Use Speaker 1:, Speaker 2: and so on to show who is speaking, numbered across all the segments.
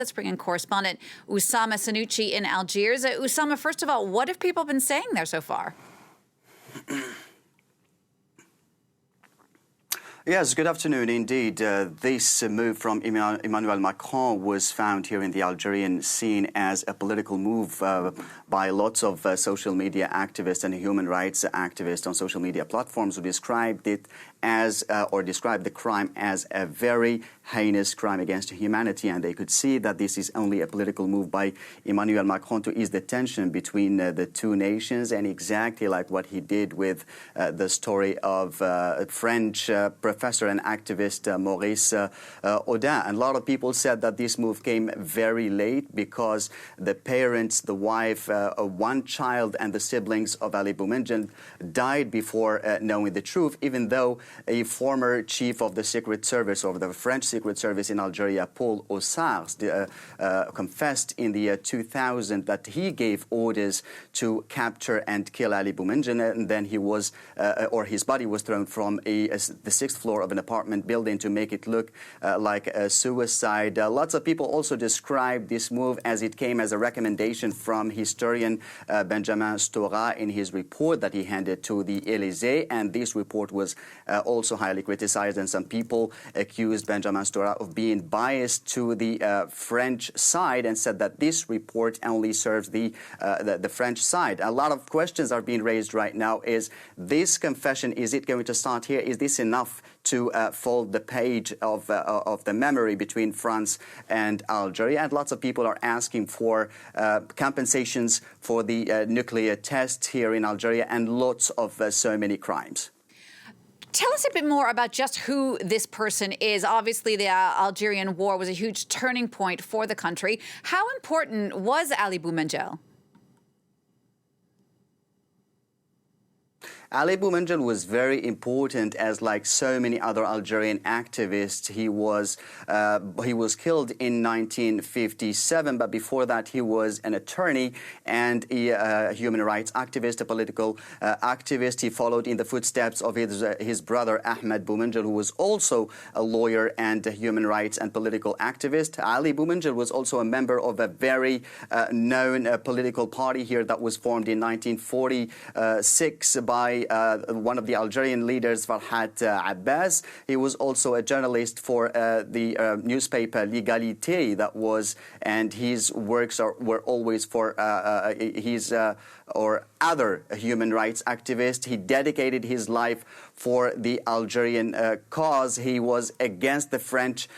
Speaker 1: Let's bring in correspondent Oussama Senouci in Algiers. Oussama, first of all, what have people been saying there so far?
Speaker 2: Yes, good afternoon indeed. This move from Emmanuel Macron was found here in the Algerian scene as a political move by lots of social media activists and human rights activists on social media platforms who described it as, or described the crime as a very heinous crime against humanity. And they could see that this is only a political move by Emmanuel Macron to ease the tension between the two nations, and exactly like what he did with the story of French professor and activist Maurice Audin. And a lot of people said that this move came very late because the parents, the wife, one child and the siblings of Ali Boumendjel died before knowing the truth, even though a former chief of the Secret Service, of the French Secret Service in Algeria, Paul Ossars, confessed in the 2000 that he gave orders to capture and kill Ali Boumendjel, and then he was, or his body was thrown from the sixth floor of an apartment building to make it look like a suicide. Lots of people also described this move as it came as a recommendation from historian Benjamin Stora in his report that he handed to the Élysée, and this report was also highly criticized, and some people accused Benjamin Stora of being biased to the French side and said that this report only serves the French side. A lot of questions are being raised right now. Is this confession, is it going to start here? Is this enough to fold the page of the memory between France and Algeria? And lots of people are asking for compensations for the nuclear tests here in Algeria and lots of so many crimes.
Speaker 1: Tell us a bit more about just who this person is. Obviously, the Algerian war was a huge turning point for the country. How important was Ali Boumendjel?
Speaker 2: Ali Boumendjel was very important, as like so many other Algerian activists. He was killed in 1957, but before that he was an attorney and a human rights activist, a political activist. He followed in the footsteps of his brother Ahmed Boumendjel, who was also a lawyer and a human rights and political activist. Ali Boumendjel was also a member of a very known political party here that was formed in 1946 by one of the Algerian leaders, Farhat Abbas. He was also a journalist for the newspaper L'Égalité, and his works were always for or other human rights activists. He dedicated his life for the Algerian cause. He was against the French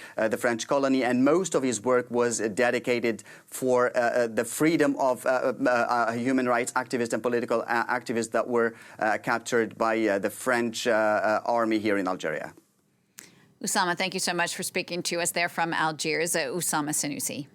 Speaker 2: colony, and most of his work was dedicated for the freedom of human rights activists and political activists that were captured by the French army here in Algeria.
Speaker 1: Oussama, thank you so much for speaking to us there from Algiers. Oussama Senouci.